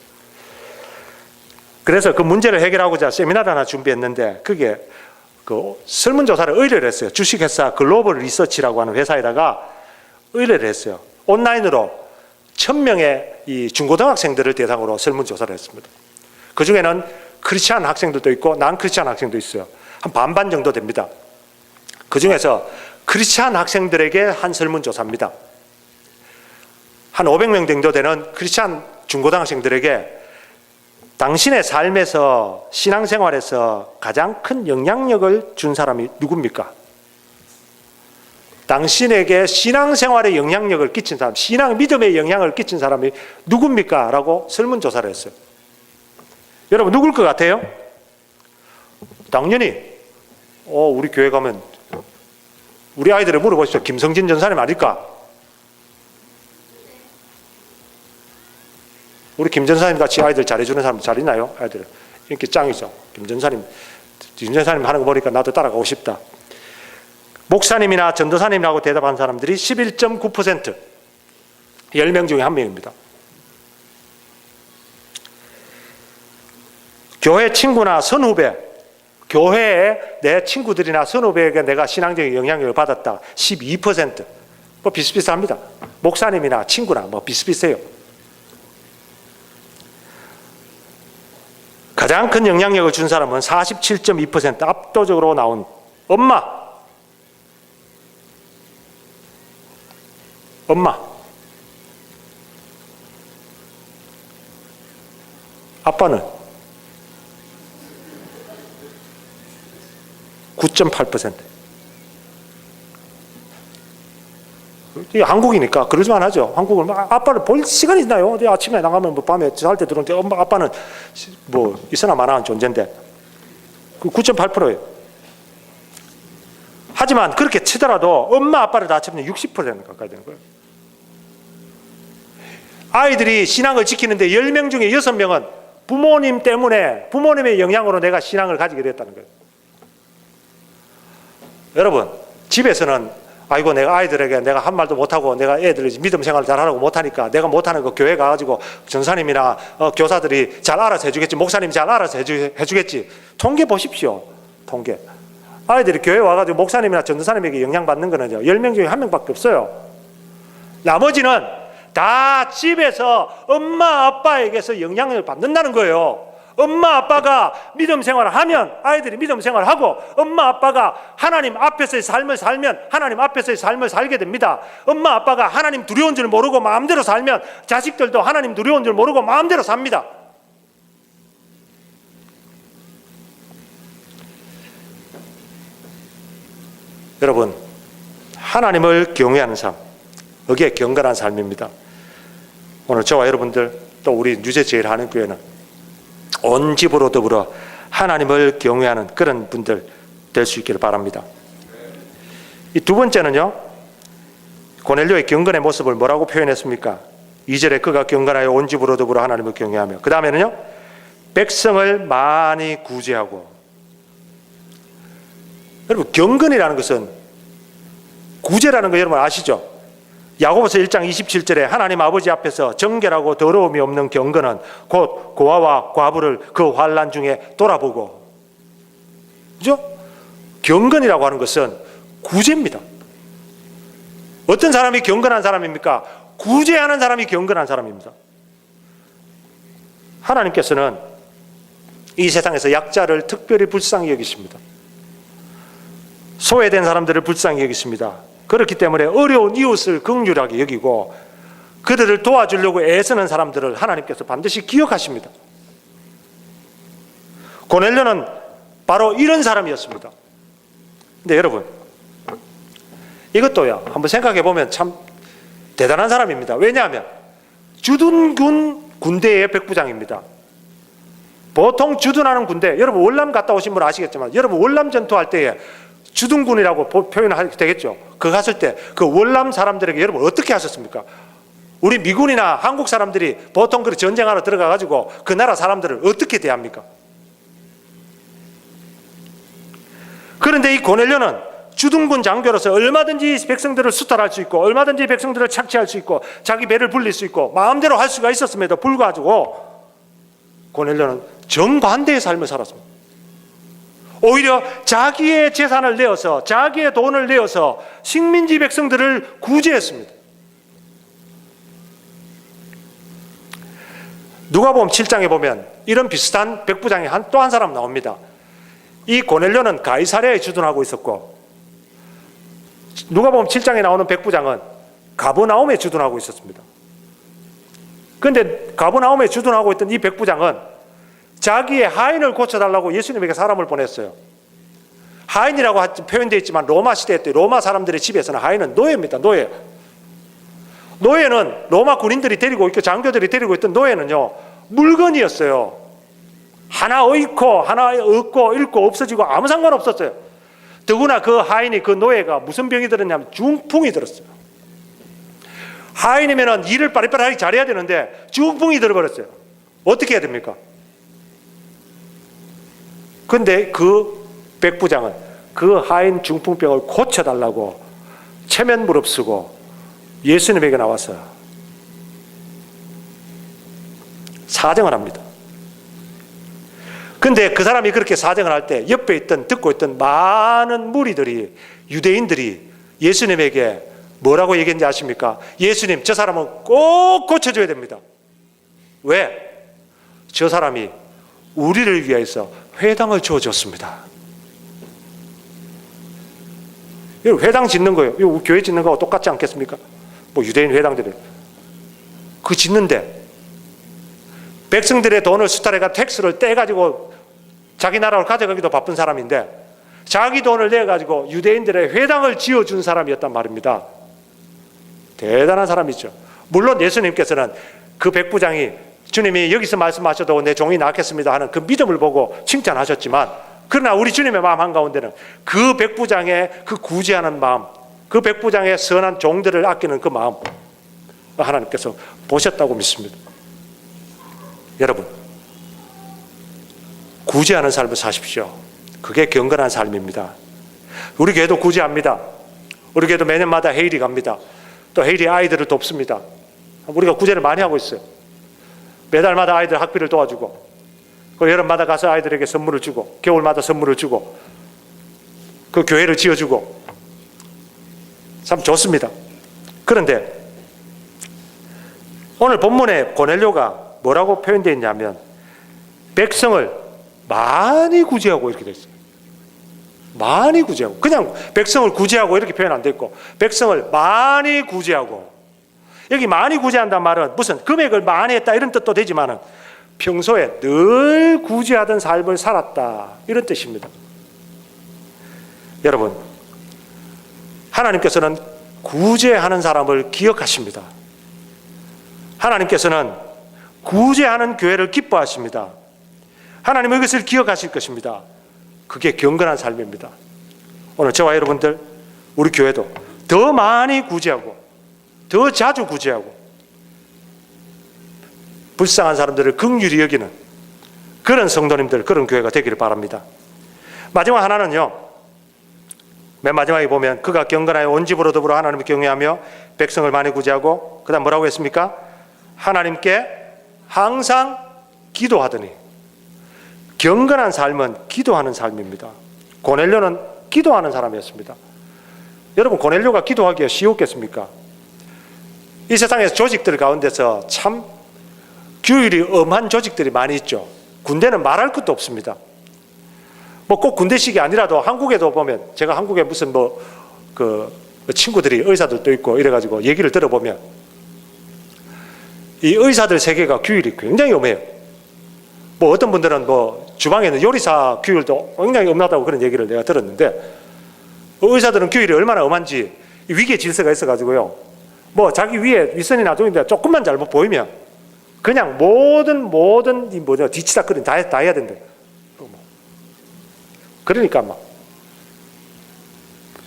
그래서 그 문제를 해결하고자 세미나를 하나 준비했는데 그게 그 설문조사를 의뢰를 했어요. 주식회사 글로벌 리서치라고 하는 회사에다가 의뢰를 했어요. 온라인으로 1000명의 이 중고등학생들을 대상으로 설문조사를 했습니다. 그 중에는 크리스찬 학생들도 있고 난 크리스찬 학생도 있어요. 한 반반 정도 됩니다. 그 중에서 크리스찬 학생들에게 한 설문조사입니다. 한 500명 정도 되는 크리스찬 중고등학생들에게 당신의 삶에서 신앙생활에서 가장 큰 영향력을 준 사람이 누굽니까? 당신에게 신앙생활에 영향력을 끼친 사람, 신앙 믿음에 영향을 끼친 사람이 누굽니까? 라고 설문조사를 했어요. 여러분 누굴 것 같아요? 당연히 우리 교회 가면 우리 아이들을 물어보십시오. 김성진 전사님 아닐까? 우리 김 전사님 같이 아이들 잘해주는 사람 잘 있나요? 아이들 인기 짱이죠. 김 전사님 하는 거 보니까 나도 따라가고 싶다. 목사님이나 전도사님이라고 대답한 사람들이 11.9%, 10명 중에 1명입니다. 교회 친구나 선후배, 교회에 내 친구들이나 선후배에게 내가 신앙적인 영향력을 받았다. 12%. 비슷비슷합니다. 목사님이나 친구나 비슷비슷해요. 가장 큰 영향력을 준 사람은 47.2%, 압도적으로 나온 엄마. 아빠는 9.8%. 이게 한국이니까 그러지만 하죠. 한국은 아빠를 볼 시간이 있나요? 아침에 나가면 밤에 잘 때 들어오는데 아빠는 있으나 마나한 존재인데 9.8%예요. 하지만 그렇게 치더라도 엄마 아빠를 다 합치면 60% 가까이 되는 거예요. 아이들이 신앙을 지키는데 10명 중에 6명은 부모님 때문에, 부모님의 영향으로 내가 신앙을 가지게 됐다는 거예요. 여러분, 집에서는 아이고 내가 아이들에게 내가 한 말도 못하고 내가 애들 믿음 생활을 잘하라고 못하니까 내가 못하는 거 교회 가가지고 전사님이나 교사들이 잘 알아서 해주겠지, 목사님이 잘 알아서 해주겠지. 통계 보십시오. 통계. 아이들이 교회 와가지고 목사님이나 전도사님에게 영향받는 거는 10명 중에 1명밖에 없어요. 나머지는 다 집에서 엄마 아빠에게서 영향을 받는다는 거예요. 엄마 아빠가 믿음 생활을 하면 아이들이 믿음 생활을 하고, 엄마 아빠가 하나님 앞에서의 삶을 살면 하나님 앞에서의 삶을 살게 됩니다. 엄마 아빠가 하나님 두려운 줄 모르고 마음대로 살면 자식들도 하나님 두려운 줄 모르고 마음대로 삽니다. 여러분, 하나님을 경외하는 삶, 여기에 경건한 삶입니다. 오늘 저와 여러분들 또 우리 뉴제제일 하나님교회는 온 집으로 더불어 하나님을 경외하는 그런 분들 될 수 있기를 바랍니다. 이 두 번째는요, 고넬료의 경건의 모습을 뭐라고 표현했습니까? 2절에 그가 경건하여 온 집으로 더불어 하나님을 경외하며, 그 다음에는요, 백성을 많이 구제하고. 여러분, 경건이라는 것은 구제라는 거 여러분 아시죠? 야고보서 1장 27절에 하나님 아버지 앞에서 정결하고 더러움이 없는 경건은 곧 고아와 과부를 그 환난 중에 돌아보고. 그죠? 경건이라고 하는 것은 구제입니다. 어떤 사람이 경건한 사람입니까? 구제하는 사람이 경건한 사람입니다. 하나님께서는 이 세상에서 약자를 특별히 불쌍히 여기십니다. 소외된 사람들을 불쌍히 여기십니다. 그렇기 때문에 어려운 이웃을 긍휼하게 여기고 그들을 도와주려고 애쓰는 사람들을 하나님께서 반드시 기억하십니다. 고넬료는 바로 이런 사람이었습니다. 근데 여러분, 이것도요, 한번 생각해 보면 참 대단한 사람입니다. 왜냐하면 주둔군 군대의 백부장입니다. 보통 주둔하는 군대, 여러분 월남 갔다 오신 분 아시겠지만, 여러분 월남 전투할 때에 주둔군이라고 표현하게 되겠죠. 그 갔을 때 그 월남 사람들에게 여러분 어떻게 하셨습니까? 우리 미군이나 한국 사람들이 보통 그 전쟁하러 들어가 가지고 그 나라 사람들을 어떻게 대합니까? 그런데 이 고넬료는 주둔군 장교로서 얼마든지 백성들을 수탈할 수 있고 얼마든지 백성들을 착취할 수 있고 자기 배를 불릴 수 있고 마음대로 할 수가 있었음에도 불구하고 고넬료는 정반대의 삶을 살았습니다. 오히려 자기의 재산을 내어서 자기의 돈을 내어서 식민지 백성들을 구제했습니다. 누가복음 7장에 보면 이런 비슷한 백부장이 또 한 사람 나옵니다. 이 고넬료는 가이사랴에 주둔하고 있었고 누가복음 7장에 나오는 백부장은 가버나움에 주둔하고 있었습니다. 그런데 가버나움에 주둔하고 있던 이 백부장은 자기의 하인을 고쳐달라고 예수님에게 사람을 보냈어요. 하인이라고 표현되어 있지만 로마 시대 때 로마 사람들의 집에서는 하인은 노예입니다. 노예. 노예는 로마 군인들이 데리고 있고 장교들이 데리고 있던 노예는요, 물건이었어요. 하나 잃고 하나 얻고 잃고 없어지고 아무 상관없었어요. 더구나 그 하인이 그 노예가 무슨 병이 들었냐면 중풍이 들었어요. 하인이면 일을 빠릿빠릿하게 잘해야 되는데 중풍이 들어버렸어요. 어떻게 해야 됩니까? 근데 그 백부장은 그 하인 중풍병을 고쳐달라고 체면 무릅쓰고 예수님에게 나와서 사정을 합니다. 근데 그 사람이 그렇게 사정을 할 때 옆에 듣고 있던 많은 무리들이, 유대인들이 예수님에게 뭐라고 얘기했는지 아십니까? 예수님, 저 사람은 꼭 고쳐줘야 됩니다. 왜? 저 사람이 우리를 위해서 회당을 지어줬습니다. 회당 짓는 거예요. 이거 교회 짓는 거하고 똑같지 않겠습니까? 뭐 유대인 회당들을 그 짓는데 백성들의 돈을 수탈해가 텍스를 떼가지고 자기 나라로 가져가기도 바쁜 사람인데 자기 돈을 내가지고 유대인들의 회당을 지어준 사람이었단 말입니다. 대단한 사람이죠. 물론 예수님께서는 그 백부장이 주님이 여기서 말씀하셔도 내 종이 낫겠습니다 하는 그 믿음을 보고 칭찬하셨지만, 그러나 우리 주님의 마음 한가운데는 그 백부장의 그 구제하는 마음, 그 백부장의 선한 종들을 아끼는 그 마음 하나님께서 보셨다고 믿습니다. 여러분, 구제하는 삶을 사십시오. 그게 경건한 삶입니다. 우리 교회도 구제합니다. 우리 교회도 매년마다 헤일이 갑니다. 또 헤일이 아이들을 돕습니다. 우리가 구제를 많이 하고 있어요. 매달마다 아이들 학비를 도와주고, 그리고 여름마다 가서 아이들에게 선물을 주고, 겨울마다 선물을 주고, 그 교회를 지어주고, 참 좋습니다. 그런데 오늘 본문에 고넬료가 뭐라고 표현되어 있냐면 백성을 많이 구제하고 이렇게 되어 있어요. 많이 구제하고, 그냥 백성을 구제하고 이렇게 표현 안 돼 있고 백성을 많이 구제하고. 여기 많이 구제한다는 말은 무슨 금액을 많이 했다 이런 뜻도 되지만 평소에 늘 구제하던 삶을 살았다 이런 뜻입니다. 여러분, 하나님께서는 구제하는 사람을 기억하십니다. 하나님께서는 구제하는 교회를 기뻐하십니다. 하나님은 이것을 기억하실 것입니다. 그게 경건한 삶입니다. 오늘 저와 여러분들, 우리 교회도 더 많이 구제하고 더 자주 구제하고 불쌍한 사람들을 긍휼히 여기는 그런 성도님들, 그런 교회가 되기를 바랍니다. 마지막 하나는요, 맨 마지막에 보면 그가 경건하여 온 집으로 더불어 하나님을 경외하며 백성을 많이 구제하고, 그 다음 뭐라고 했습니까? 하나님께 항상 기도하더니. 경건한 삶은 기도하는 삶입니다. 고넬료는 기도하는 사람이었습니다. 여러분, 고넬료가 기도하기가 쉬웠겠습니까? 이 세상에서 조직들 가운데서 참 규율이 엄한 조직들이 많이 있죠. 군대는 말할 것도 없습니다. 뭐 꼭 군대식이 아니라도 한국에도 보면, 제가 한국에 무슨 친구들이 의사들도 있고 이래가지고 얘기를 들어보면 이 의사들 세계가 규율이 굉장히 엄해요. 뭐 어떤 분들은 뭐 주방에는 요리사 규율도 굉장히 엄하다고 그런 얘기를 내가 들었는데, 의사들은 규율이 얼마나 엄한지 위계 질서가 있어가지고요, 뭐 자기 위에 윗선이 나중인데 조금만 잘못 보이면 그냥 모든 뒤치다거리 다 해야 된다. 그러니까 막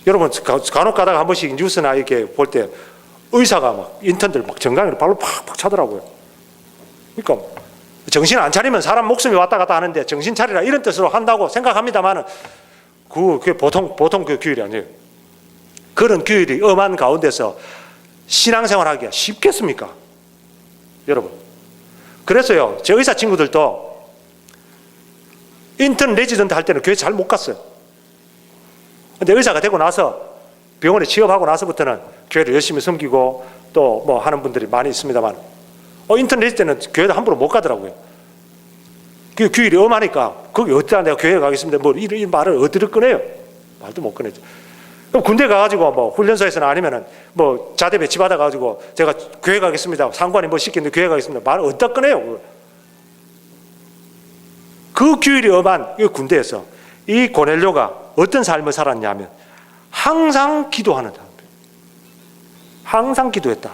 여러분 간혹 가다가 한 번씩 뉴스나 이렇게 볼 때 의사가 막 인턴들 막 정강이로 발로 팍팍 차더라고요. 그러니까 정신 안 차리면 사람 목숨이 왔다 갔다 하는데 정신 차리라 이런 뜻으로 한다고 생각합니다만은 그게 보통 그 규율이 아니에요. 그런 규율이 엄한 가운데서 신앙생활하기가 쉽겠습니까, 여러분? 그래서요, 제 의사 친구들도 인턴 레지던트 할 때는 교회 잘 못 갔어요. 근데 의사가 되고 나서 병원에 취업하고 나서부터는 교회를 열심히 섬기고 또 뭐 하는 분들이 많이 있습니다만, 인턴 레지던트 때는 교회도 함부로 못 가더라고요. 그 규율이 엄하니까 거기 어디다 내가 교회 가겠습니다 뭐 이 말을 어디를 꺼내요? 말도 못 꺼내죠. 그럼 군대 가가지고 뭐 훈련소에서나 아니면은 뭐 자대 배치 받아가지고 제가 교회 가겠습니다, 상관이 뭐 시키는데 교회 가겠습니다, 말을 어디다 꺼내요? 그 규율이 엄한 이 군대에서 이 고넬료가 어떤 삶을 살았냐면 항상 기도하는 사람. 항상 기도했다.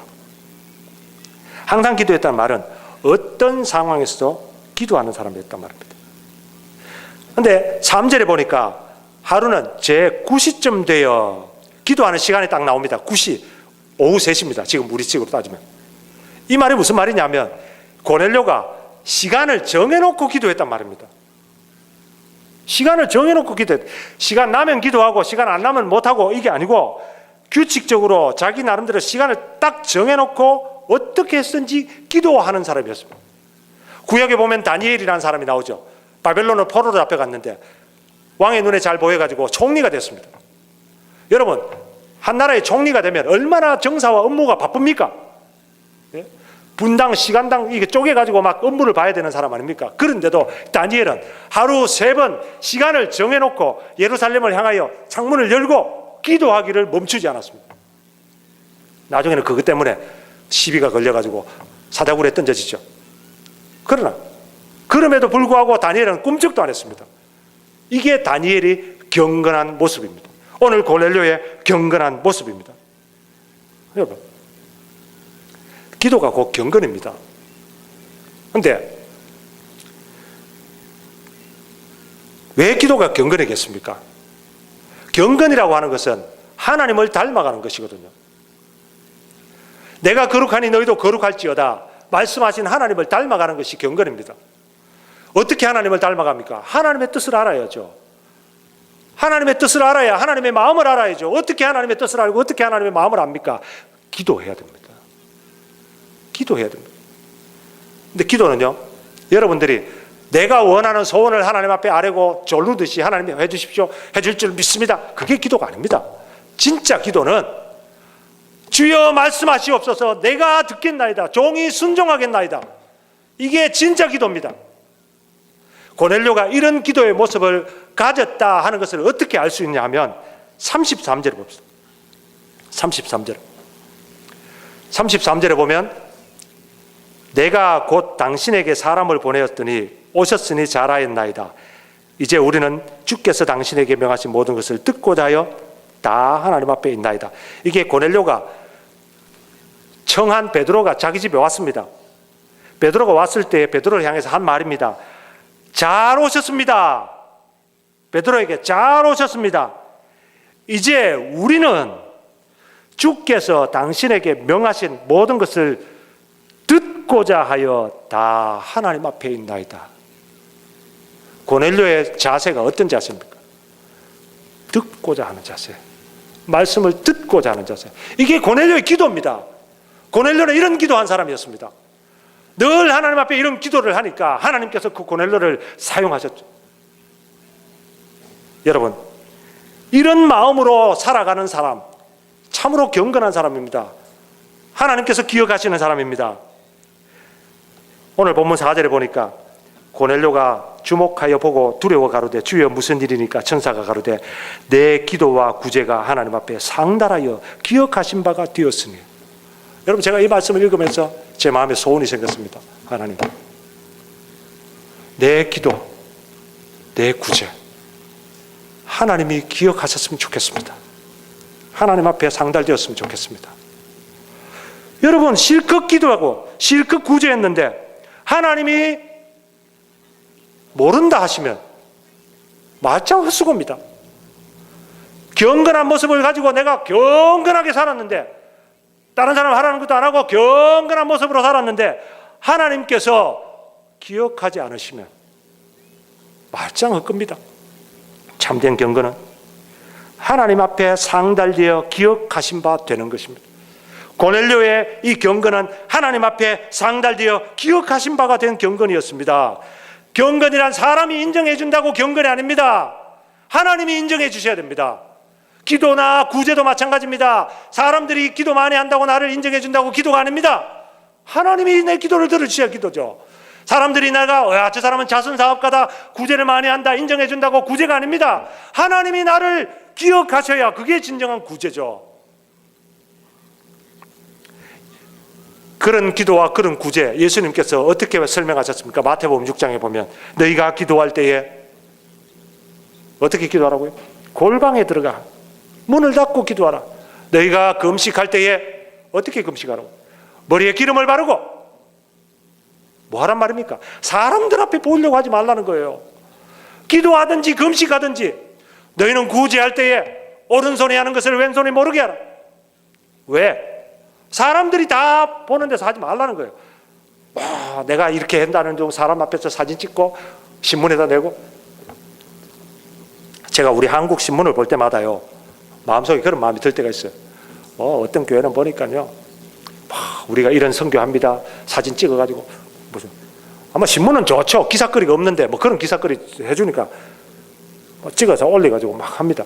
항상 기도했다는 말은 어떤 상황에서도 기도하는 사람이었단 말입니다. 그런데 3절에 보니까 하루는 제 9시쯤 되어 기도하는 시간이 딱 나옵니다. 9시, 오후 3시입니다. 지금 우리 식으로 따지면. 이 말이 무슨 말이냐면 고넬료가 시간을 정해놓고 기도했단 말입니다. 시간을 정해놓고 기도했다. 시간 나면 기도하고 시간 안 나면 못하고 이게 아니고 규칙적으로 자기 나름대로 시간을 딱 정해놓고 어떻게 했든지 기도하는 사람이었습니다. 구약에 보면 다니엘이라는 사람이 나오죠. 바벨론을 포로로 잡혀갔는데 왕의 눈에 잘 보여가지고 총리가 됐습니다. 여러분, 한 나라의 총리가 되면 얼마나 정사와 업무가 바쁩니까? 예? 분당, 시간당 이게 쪼개가지고 막 업무를 봐야 되는 사람 아닙니까? 그런데도 다니엘은 하루 3번 시간을 정해놓고 예루살렘을 향하여 창문을 열고 기도하기를 멈추지 않았습니다. 나중에는 그것 때문에 시비가 걸려가지고 사자굴에 던져지죠. 그러나 그럼에도 불구하고 다니엘은 꿈쩍도 안 했습니다. 이게 다니엘이 경건한 모습입니다. 오늘 고넬료의 경건한 모습입니다. 여러분, 기도가 곧 경건입니다. 그런데 왜 기도가 경건이겠습니까? 경건이라고 하는 것은 하나님을 닮아가는 것이거든요. 내가 거룩하니 너희도 거룩할지어다 말씀하신 하나님을 닮아가는 것이 경건입니다. 어떻게 하나님을 닮아갑니까? 하나님의 뜻을 알아야죠. 하나님의 뜻을 알아야 하나님의 마음을 알아야죠. 어떻게 하나님의 뜻을 알고 어떻게 하나님의 마음을 압니까? 기도해야 됩니다. 기도해야 됩니다. 근데 기도는요, 여러분들이 내가 원하는 소원을 하나님 앞에 아뢰고 졸르듯이 하나님이 해주십시오, 해줄 줄 믿습니다, 그게 기도가 아닙니다. 진짜 기도는 주여 말씀하시옵소서, 내가 듣겠나이다, 종이 순종하겠나이다, 이게 진짜 기도입니다. 고넬료가 이런 기도의 모습을 가졌다 하는 것을 어떻게 알 수 있냐 하면 33절을 봅시다. 33절에 보면 내가 곧 당신에게 사람을 보내었더니 오셨으니 잘하였나이다. 이제 우리는 주께서 당신에게 명하신 모든 것을 듣고자 하여 다 하나님 앞에 있나이다. 이게 고넬료가 청한 베드로가 자기 집에 왔습니다. 베드로가 왔을 때 베드로를 향해서 한 말입니다. 잘 오셨습니다. 베드로에게 잘 오셨습니다. 이제 우리는 주께서 당신에게 명하신 모든 것을 듣고자 하여 다 하나님 앞에 있나이다. 고넬료의 자세가 어떤 자세입니까? 듣고자 하는 자세. 말씀을 듣고자 하는 자세. 이게 고넬료의 기도입니다. 고넬료는 이런 기도한 사람이었습니다. 늘 하나님 앞에 이런 기도를 하니까 하나님께서 그 고넬료를 사용하셨죠. 여러분, 이런 마음으로 살아가는 사람, 참으로 경건한 사람입니다. 하나님께서 기억하시는 사람입니다. 오늘 본문 4절에 보니까 고넬료가 주목하여 보고 두려워 가로되 주여 무슨 일이니까 천사가 가로되 내 기도와 구제가 하나님 앞에 상달하여 기억하신 바가 되었으니. 여러분, 제가 이 말씀을 읽으면서 제 마음에 소원이 생겼습니다. 하나님, 내 기도, 내 구제 하나님이 기억하셨으면 좋겠습니다. 하나님 앞에 상달되었으면 좋겠습니다. 여러분, 실컷 기도하고 실컷 구제했는데 하나님이 모른다 하시면 말짱 헛수고입니다. 경건한 모습을 가지고 내가 경건하게 살았는데, 다른 사람 하라는 것도 안 하고 경건한 모습으로 살았는데 하나님께서 기억하지 않으시면 말짱 헛겁니다. 참된 경건은 하나님 앞에 상달되어 기억하신 바 되는 것입니다. 고넬료의 이 경건은 하나님 앞에 상달되어 기억하신 바가 된 경건이었습니다. 경건이란 사람이 인정해 준다고 경건이 아닙니다. 하나님이 인정해 주셔야 됩니다. 기도나 구제도 마찬가지입니다. 사람들이 기도 많이 한다고 나를 인정해 준다고 기도가 아닙니다. 하나님이 내 기도를 들으셔야 기도죠. 사람들이 내가 저 사람은 자선사업가다, 구제를 많이 한다, 인정해 준다고 구제가 아닙니다. 하나님이 나를 기억하셔야 그게 진정한 구제죠. 그런 기도와 그런 구제, 예수님께서 어떻게 설명하셨습니까? 마태복음 6장에 보면 너희가 기도할 때에 어떻게 기도하라고요? 골방에 들어가 문을 닫고 기도하라. 너희가 금식할 때에 어떻게 금식하라고? 머리에 기름을 바르고. 뭐 하란 말입니까? 사람들 앞에 보이려고 하지 말라는 거예요. 기도하든지 금식하든지 너희는 구제할 때에 오른손이 하는 것을 왼손이 모르게 하라. 왜? 사람들이 다 보는 데서 하지 말라는 거예요. 내가 이렇게 한다는 둥 사람 앞에서 사진 찍고 신문에다 내고. 제가 우리 한국 신문을 볼 때마다요, 마음속에 그런 마음이 들 때가 있어요. 어떤 교회는 보니까요, 우리가 이런 선교합니다, 사진 찍어가지고 무슨, 아마 신문은 좋죠. 기사거리가 없는데 뭐 그런 기사거리 해주니까 찍어서 올려가지고 막 합니다.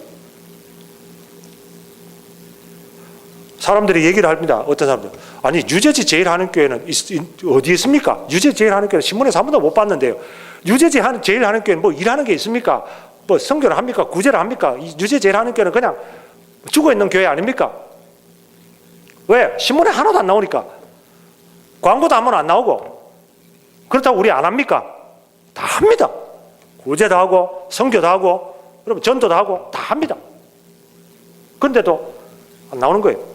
사람들이 얘기를 합니다. 어떤 사람들, 아니 유재지 제일 하는 교회는 어디에 있습니까? 유재지 제일 하는 교회는 신문에서 한 번도 못 봤는데요. 유재지 제일 하는 교회는 뭐 일하는 게 있습니까? 뭐 선교를 합니까? 구제를 합니까? 유재 제일 하는 교회는 그냥 죽어있는 교회 아닙니까? 왜? 신문에 하나도 안 나오니까. 광고도 한 번 안 나오고. 그렇다고 우리 안 합니까? 다 합니다. 구제도 하고 선교도 하고 여러분 전도도 하고 다 합니다. 그런데도 안 나오는 거예요.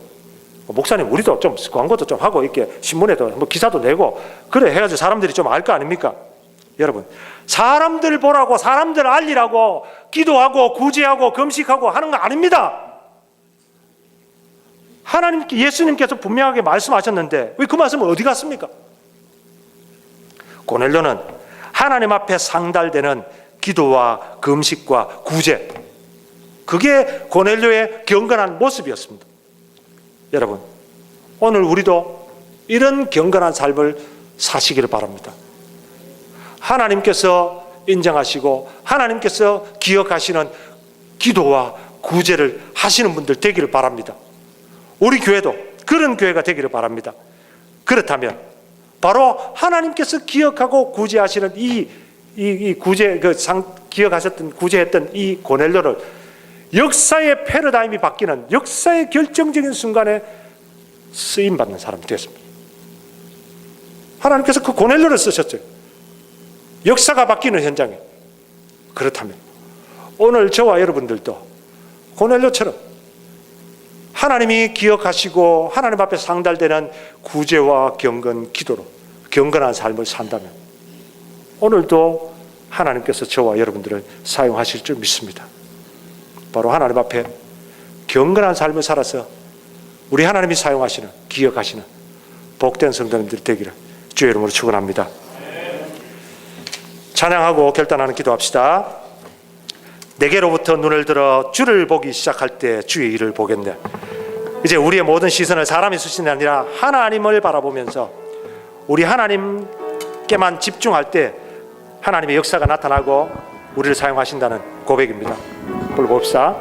목사님, 우리도 좀 광고도 좀 하고 이렇게 신문에도 뭐 기사도 내고 그래 해야지 사람들이 좀 알 거 아닙니까? 여러분, 사람들 보라고, 사람들 알리라고 기도하고 구제하고 금식하고 하는 거 아닙니다. 예수님께서 분명하게 말씀하셨는데 왜 그 말씀은 어디 갔습니까? 고넬료는 하나님 앞에 상달되는 기도와 금식과 구제, 그게 고넬료의 경건한 모습이었습니다. 여러분, 오늘 우리도 이런 경건한 삶을 사시기를 바랍니다. 하나님께서 인정하시고 하나님께서 기억하시는 기도와 구제를 하시는 분들 되기를 바랍니다. 우리 교회도 그런 교회가 되기를 바랍니다. 그렇다면 바로 하나님께서 기억하고 구제하시는 이 구제, 기억하셨던 구제했던 이 고넬료를 역사의 패러다임이 바뀌는 역사의 결정적인 순간에 쓰임받는 사람이 되었습니다. 하나님께서 그 고넬료를 쓰셨어요. 역사가 바뀌는 현장에. 그렇다면 오늘 저와 여러분들도 고넬료처럼 하나님이 기억하시고 하나님 앞에 상달되는 구제와 경건, 기도로 경건한 삶을 산다면 오늘도 하나님께서 저와 여러분들을 사용하실 줄 믿습니다. 바로 하나님 앞에 경건한 삶을 살아서 우리 하나님이 사용하시는, 기억하시는 복된 성도님들이 되기를 주의 이름으로 축원합니다. 찬양하고 결단하는 기도합시다. 내게로부터 눈을 들어 주를 보기 시작할 때 주의 일을 보겠네. 이제 우리의 모든 시선을 사람의 수신이 아니라 하나님을 바라보면서 우리 하나님께만 집중할 때 하나님의 역사가 나타나고 우리를 사용하신다는 고백입니다. 불러봅시다.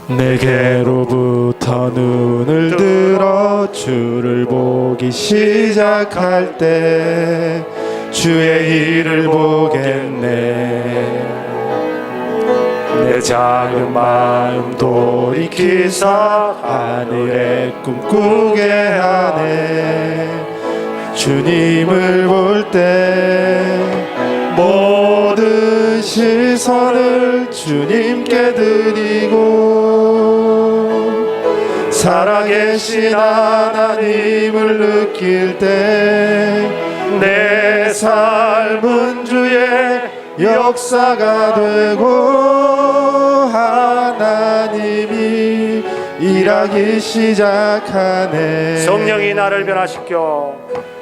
내게로부터 눈을 들어 주를 보기 시작할 때 주의 일을 보겠네. 내 작은 마음 돌이키사 하늘에 꿈꾸게 하네. 주님을 볼 때 모든 시선을 주님께 드리고 살아계신 하나님을 느낄 때 내 삶은 주의 역사가 되고 하나님이 일하기 시작하네. 성령이 나를 변화시켜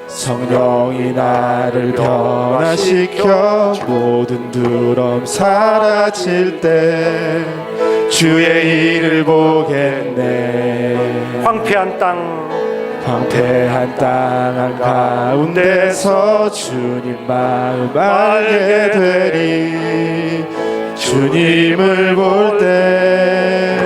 성령이 나를 변화시켜 모든 두려움 사라질 때 주의 일을 보겠네. 황폐한 땅 한가운데서 주님 마음 알게 되리. 주님을 볼 때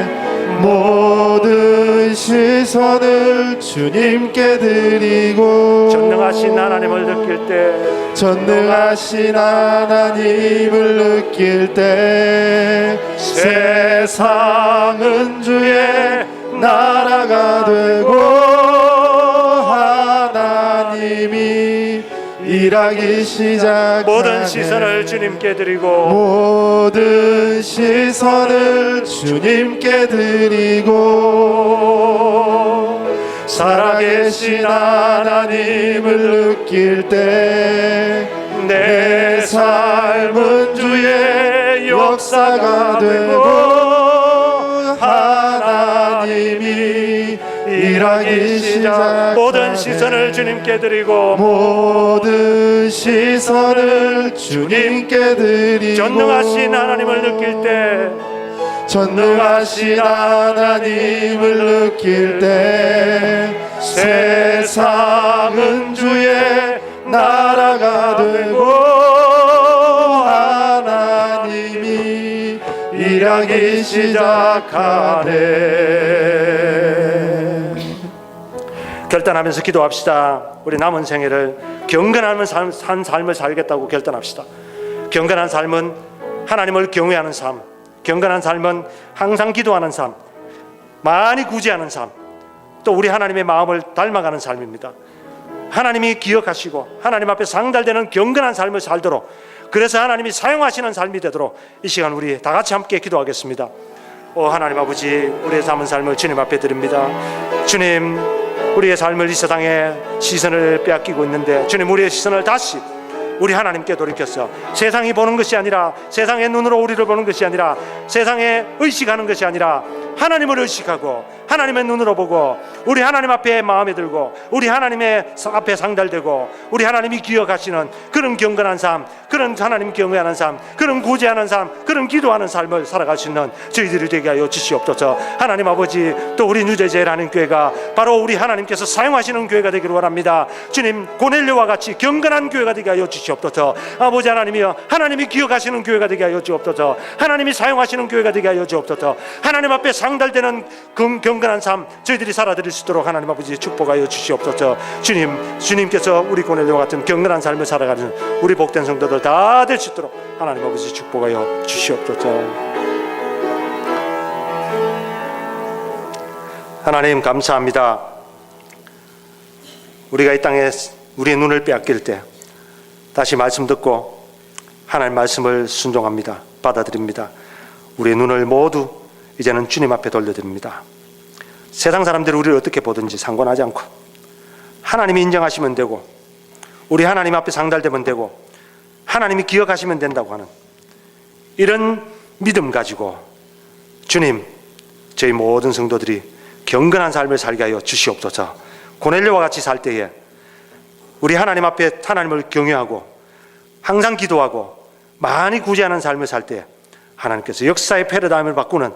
모든 시선을 주님께 드리고 전능하신 하나님을 느낄 때 전능하신 하나님을 느낄 때 세상은 주의 나라가 되고 하나님이 일하기 시작하네. 모든 시선을 주님께 드리고 모든 시선을 주님께 드리고 살아계신 하나님을 느낄 때 내 삶은 주의 역사가 되고 하나님이 일하기 시작. 모든 시선을 주님께 드리고 모든 시선을 주님께 드리고 전능하신 하나님을 느낄 때 전능하신 하나님을 느낄 때 세상은 주의 나라가 되고 하나님이 일하기 시작하네. 결단하면서 기도합시다. 우리 남은 생애를 경건한 삶을 살겠다고 결단합시다. 경건한 삶은 하나님을 경외하는 삶, 경건한 삶은 항상 기도하는 삶, 많이 구제하는 삶, 또 우리 하나님의 마음을 닮아가는 삶입니다. 하나님이 기억하시고 하나님 앞에 상달되는 경건한 삶을 살도록, 그래서 하나님이 사용하시는 삶이 되도록 이 시간 우리 다 같이 함께 기도하겠습니다. 오 하나님 아버지, 우리의 남은 삶을 주님 앞에 드립니다. 주님, 우리의 삶을 이 세상에 시선을 빼앗기고 있는데 주님, 우리의 시선을 다시 우리 하나님께 돌이켰어. 세상이 보는 것이 아니라, 세상의 눈으로 우리를 보는 것이 아니라, 세상에 의식하는 것이 아니라 하나님을 의식하고 하나님의 눈으로 보고 우리 하나님 앞에 마음에 들고 우리 하나님의 앞에 상달되고 우리 하나님이 기억하시는 그런 경건한 삶, 그런 하나님 경외하는 삶, 그런 구제하는 삶, 그런 기도하는 삶을 살아갈 수 있는 저희들이 되게 하여 주시옵소서. 하나님 아버지, 또 우리 뉴제제라는 교회가 바로 우리 하나님께서 사용하시는 교회가 되기를 원합니다. 주님, 고넬료와 같이 경건한 교회가 되게 하여 주시옵소서. 아버지 하나님이여, 하나님이 기억하시는 교회가 되게 하여 주옵소서. 하나님이 사용하시는 교회가 되게 하여 주옵소서. 하나님 앞에 상달되는 경건한 삶 저희들이 살아드릴 수 있도록 하나님 아버지 축복하여 주시옵소서. 주님께서 우리 고넬료와 같은 경건한 삶을 살아가는 우리 복된 성도들 다 될 수 있도록 하나님 아버지 축복하여 주시옵소서. 하나님 감사합니다. 우리가 이 땅에 우리의 눈을 빼앗길 때 다시 말씀 듣고 하나님 말씀을 순종합니다. 받아들입니다. 우리의 눈을 모두 이제는 주님 앞에 돌려드립니다. 세상 사람들이 우리를 어떻게 보든지 상관하지 않고 하나님이 인정하시면 되고 우리 하나님 앞에 상달되면 되고 하나님이 기억하시면 된다고 하는 이런 믿음 가지고 주님, 저희 모든 성도들이 경건한 삶을 살게 하여 주시옵소서. 고넬료와 같이 살 때에 우리 하나님 앞에 하나님을 경외하고 항상 기도하고 많이 구제하는 삶을 살 때 하나님께서 역사의 패러다임을 바꾸는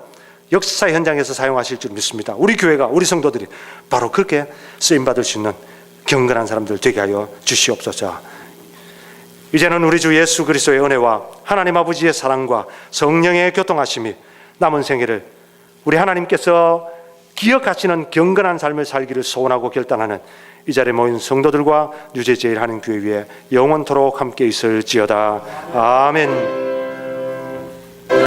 역사 현장에서 사용하실 줄 믿습니다. 우리 교회가, 우리 성도들이 바로 그렇게 쓰임받을 수 있는 경건한 사람들 되게 하여 주시옵소서. 이제는 우리 주 예수 그리스도의 은혜와 하나님 아버지의 사랑과 성령의 교통하심이 남은 생애를 우리 하나님께서 기억하시는 경건한 삶을 살기를 소원하고 결단하는 이 자리에 모인 성도들과 뉴제제일 하는 교회 위에 영원토록 함께 있을지어다. 아멘.